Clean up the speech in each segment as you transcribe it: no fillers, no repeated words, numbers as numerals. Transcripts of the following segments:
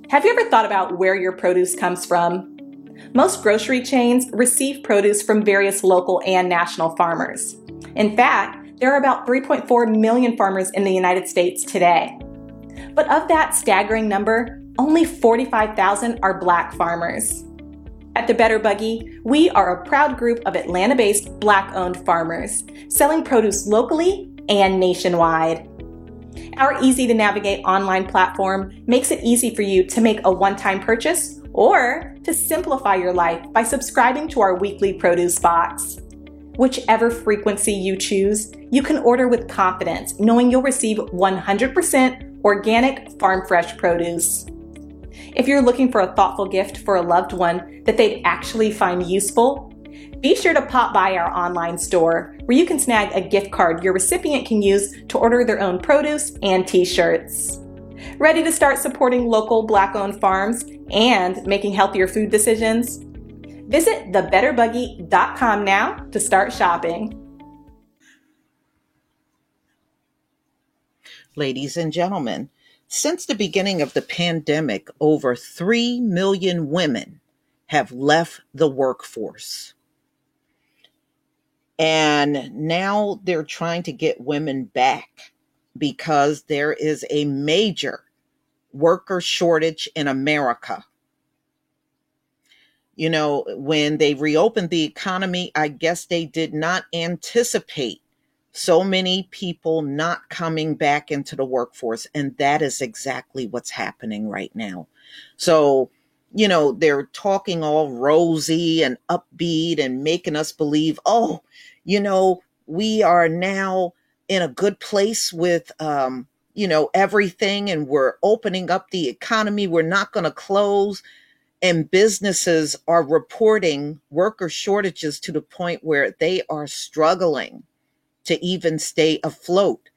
Have you ever thought about where your produce comes from? Most grocery chains receive produce from various local and national farmers. In fact, there are about 3.4 million farmers in the United States today. But of that staggering number, only 45,000 are Black farmers. At the Better Buggy, we are a proud group of Atlanta-based Black-owned farmers, selling produce locally and nationwide. Our easy-to-navigate online platform makes it easy for you to make a one-time purchase or to simplify your life by subscribing to our weekly produce box. Whichever frequency you choose, you can order with confidence, knowing you'll receive 100% organic farm-fresh produce. If you're looking for a thoughtful gift for a loved one that they'd actually find useful, be sure to pop by our online store where you can snag a gift card your recipient can use to order their own produce and t-shirts. Ready to start supporting local Black-owned farms and making healthier food decisions? Visit thebetterbuggy.com now to start shopping. Ladies and gentlemen, since the beginning of the pandemic, over 3 million women have left the workforce. And now they're trying to get women back because there is a major worker shortage in America. You know, when they reopened the economy, I guess they did not anticipate so many people not coming back into the workforce. And that is exactly what's happening right now. So, you know, they're talking all rosy and upbeat and making us believe, oh, you know, we are now in a good place with, everything, and we're opening up the economy. We're not going to close. And businesses are reporting worker shortages to the point where they are struggling to even stay afloat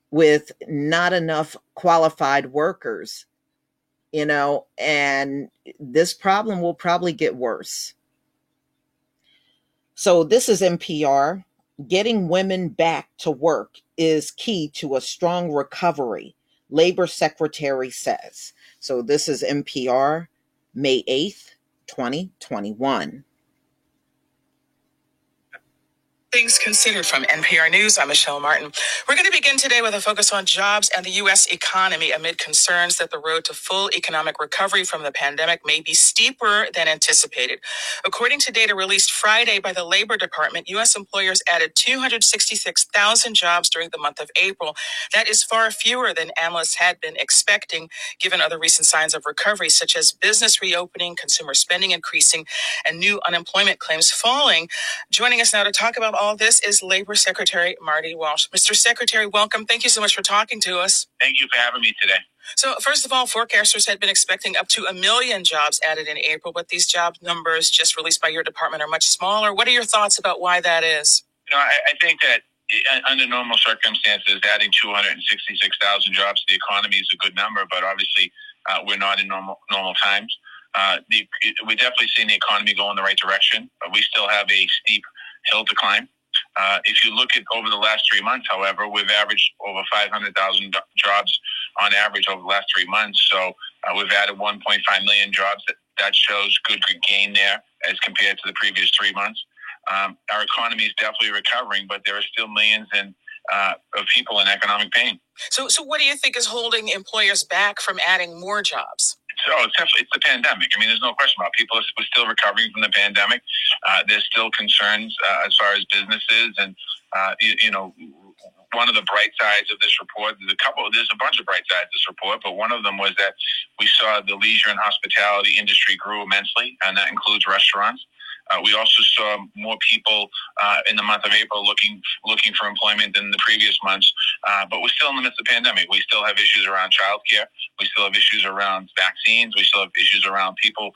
with not enough qualified workers, and this problem will probably get worse. So this is NPR. Getting women back to work is key to a strong recovery, Labor Secretary says. So this is NPR, May 8th, 2021. Things Considered from NPR News. I'm Michelle Martin. We're going to begin today with a focus on jobs and the U.S. economy amid concerns that the road to full economic recovery from the pandemic may be steeper than anticipated. According to data released Friday by the Labor Department, U.S. employers added 266,000 jobs during the month of April. That is far fewer than analysts had been expecting, given other recent signs of recovery, such as business reopening, consumer spending increasing, and new unemployment claims falling. Joining us now to talk about all this is Labor Secretary Marty Walsh. Mr. Secretary, welcome. Thank you so much for talking to us. Thank you for having me today. So first of all, forecasters had been expecting up to 1 million jobs added in April, but these job numbers just released by your department are much smaller. What are your thoughts about why that is? I think that under normal circumstances, adding 266,000 jobs to the economy is a good number, but obviously we're not in normal times. We're definitely seeing the economy go in the right direction. We still have a steep hill to climb. If you look at over the last 3 months, however, we've averaged over 500,000 jobs on average over the last 3 months. So we've added 1.5 million jobs. That shows good gain there as compared to the previous 3 months. Our economy is definitely recovering, but there are still millions of people in economic pain. So what do you think is holding employers back from adding more jobs? So it's the pandemic. I mean, there's no question about it. People are still recovering from the pandemic. There's still concerns as far as businesses, and one of the bright sides of this report. There's a bunch of bright sides of this report, but one of them was that we saw the leisure and hospitality industry grew immensely, and that includes restaurants. We also saw more people in the month of April looking for employment than the previous months. But we're still in the midst of the pandemic. We still have issues around childcare. We still have issues around vaccines. We still have issues around people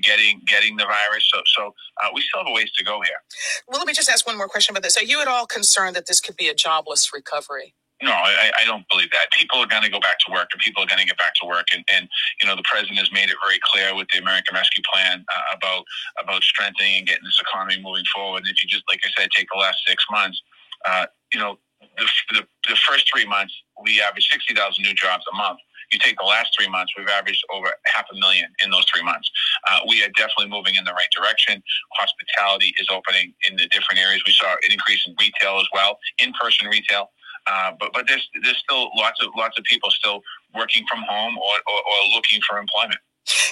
getting the virus. So we still have a ways to go here. Well, let me just ask one more question about this. Are you at all concerned that this could be a jobless recovery? No, I don't believe that. People are going to go back to work, and people are going to get back to work. And the president has made it very clear with the American Rescue Plan about strengthening and getting this economy moving forward. And if you just, like I said, take the last 6 months, the first 3 months, we averaged 60,000 new jobs a month. You take the last 3 months, we've averaged over 500,000 in those 3 months. We are definitely moving in the right direction. Hospitality is opening in the different areas. We saw an increase in retail as well, in-person retail. But there's still lots of people still working from home or looking for employment.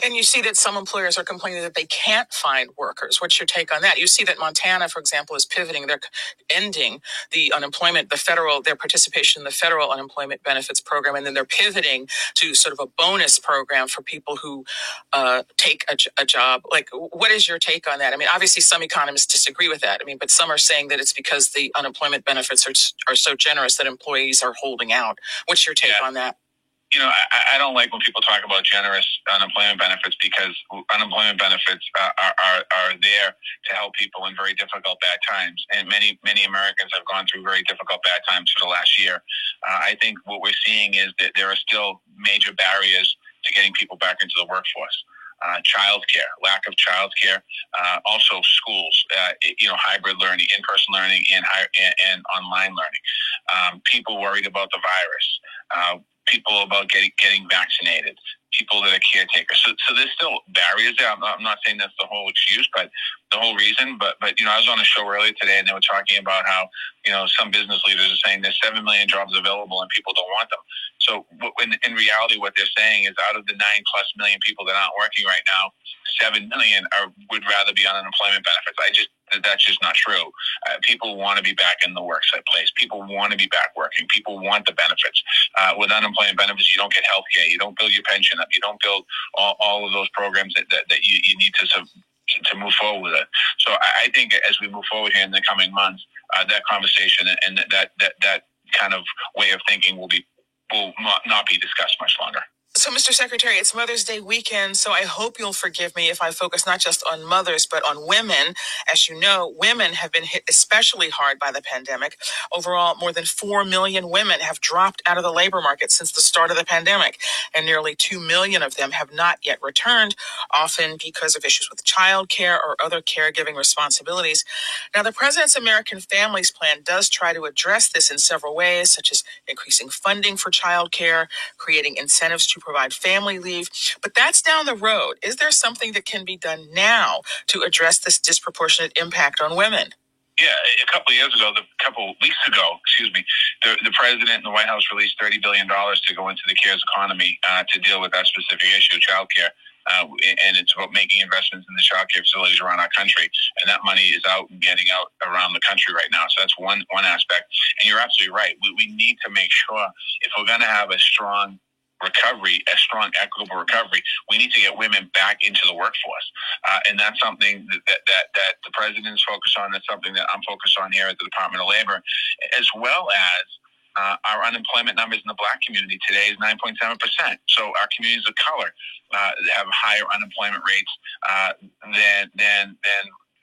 And you see that some employers are complaining that they can't find workers. What's your take on that? You see that Montana, for example, is pivoting. They're ending the unemployment, their participation in the federal unemployment benefits program, and then they're pivoting to sort of a bonus program for people who take a job. Like, what is your take on that? I mean, obviously, some economists disagree with that. I mean, but some are saying that it's because the unemployment benefits are so generous that employees are holding out. What's your take on that? I don't like when people talk about generous unemployment benefits, because unemployment benefits are there to help people in very difficult, bad times. And many Americans have gone through very difficult, bad times for the last year. I think what we're seeing is that there are still major barriers to getting people back into the workforce. Childcare, lack of childcare, also schools, hybrid learning, in-person learning, and online learning. People worried about the virus. People about getting vaccinated, people that are caretakers. So there's still barriers there. I'm not saying that's the whole excuse, but the whole reason. But I was on a show earlier today, and they were talking about how some business leaders are saying there's 7 million jobs available and people don't want them. So in reality, what they're saying is, out of the 9+ million people that aren't working right now, 7 million would rather be on unemployment benefits. That's just not true. People want to be back in the workplace. People want to be back working. People want the benefits. With unemployment benefits, you don't get health care. You don't build your pension up. You don't build all of those programs that you need to move forward with it. So I think as we move forward here in the coming months, that conversation and that kind of way of thinking will not be discussed much longer. So, Mr. Secretary, it's Mother's Day weekend, so I hope you'll forgive me if I focus not just on mothers, but on women. As you know, women have been hit especially hard by the pandemic. Overall, more than 4 million women have dropped out of the labor market since the start of the pandemic, and nearly 2 million of them have not yet returned, often because of issues with childcare or other caregiving responsibilities. Now, the President's American Families Plan does try to address this in several ways, such as increasing funding for childcare, creating incentives to provide family leave, but that's down the road. Is there something that can be done now to address this disproportionate impact on women? Yeah, a couple weeks ago, the president and the White House released $30 billion to go into the CARES economy to deal with that specific issue, childcare. And it's about making investments in the childcare facilities around our country. And that money is getting out around the country right now. So that's one aspect. And you're absolutely right. We need to make sure, if we're going to have a strong recovery, a strong equitable recovery, we need to get women back into the workforce. And that's something that the president is focused on. That's something that I'm focused on here at the Department of Labor, as well as our unemployment numbers in the Black community today is 9.7%. So our communities of color have higher unemployment rates than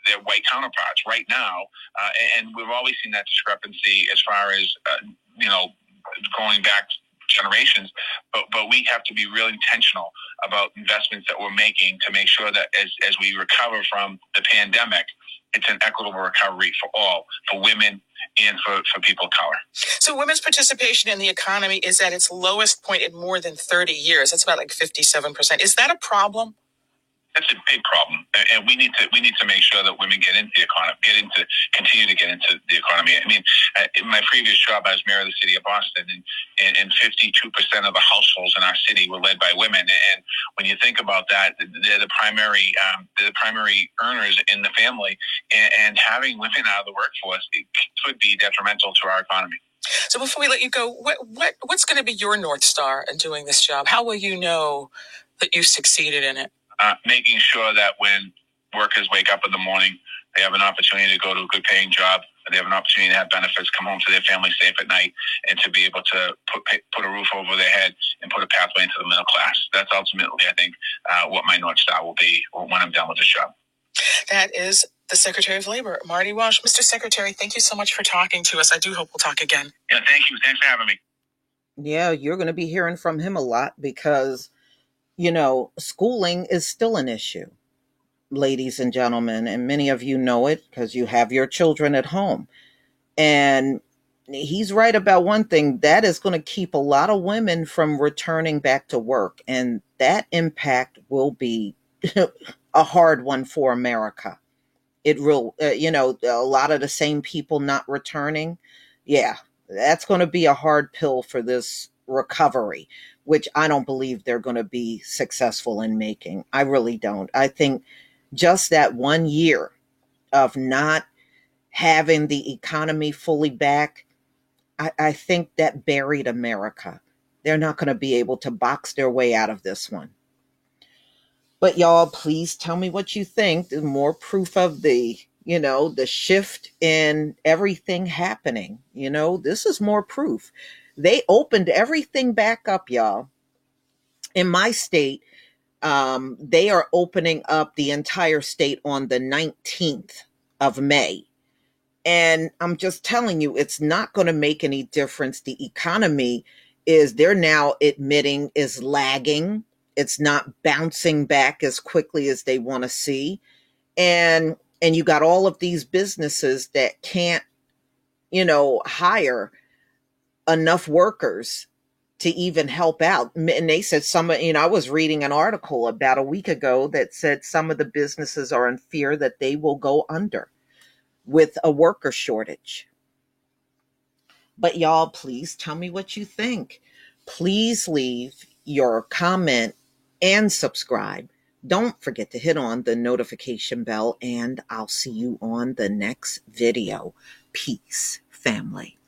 their white counterparts right now. And we've always seen that discrepancy as far as, going back generations, but we have to be really intentional about investments that we're making to make sure that as we recover from the pandemic, it's an equitable recovery for all, for women and for people of color. So women's participation in the economy is at its lowest point in more than 30 years. That's about like 57%. Is that a problem? That's a big problem, and we need to make sure that women get into the economy, continue to get into the economy. I mean, in my previous job, I was mayor of the city of Boston, and 52% of the households in our city were led by women. And when you think about that, they're the primary earners in the family, and having women out of the workforce, it could be detrimental to our economy. So before we let you go, what's going to be your North Star in doing this job? How will you know that you succeeded in it? Making sure that when workers wake up in the morning, they have an opportunity to go to a good paying job, they have an opportunity to have benefits, come home to their family safe at night, and to be able to put a roof over their head and put a pathway into the middle class. That's ultimately, I think, what my North Star will be when I'm done with this job. That is the Secretary of Labor, Marty Walsh. Mr. Secretary, thank you so much for talking to us. I do hope we'll talk again. Yeah, thank you. Thanks for having me. Yeah, you're going to be hearing from him a lot because schooling is still an issue, ladies and gentlemen, and many of you know it because you have your children at home. And, he's right about one thing. That is going to keep a lot of women from returning back to work. And that impact will be a hard one for America. It will, a lot of the same people not returning. Yeah, that's going to be a hard pill for this recovery, which I don't believe they're going to be successful in making. I really don't. I think just that 1 year of not having the economy fully back, I think that buried America. They're not going to be able to box their way out of this one. But y'all, please tell me what you think. There's more proof of the shift in everything happening. This is more proof. They opened everything back up, y'all. In my state, they are opening up the entire state on the 19th of May. And I'm just telling you, it's not going to make any difference. The economy they're now admitting, is lagging. It's not bouncing back as quickly as they want to see. And you got all of these businesses that can't, hire enough workers to even help out. And they said I was reading an article about a week ago that said some of the businesses are in fear that they will go under with a worker shortage. But y'all, please tell me what you think. Please leave your comment and subscribe. Don't forget to hit on the notification bell, and I'll see you on the next video. Peace, family.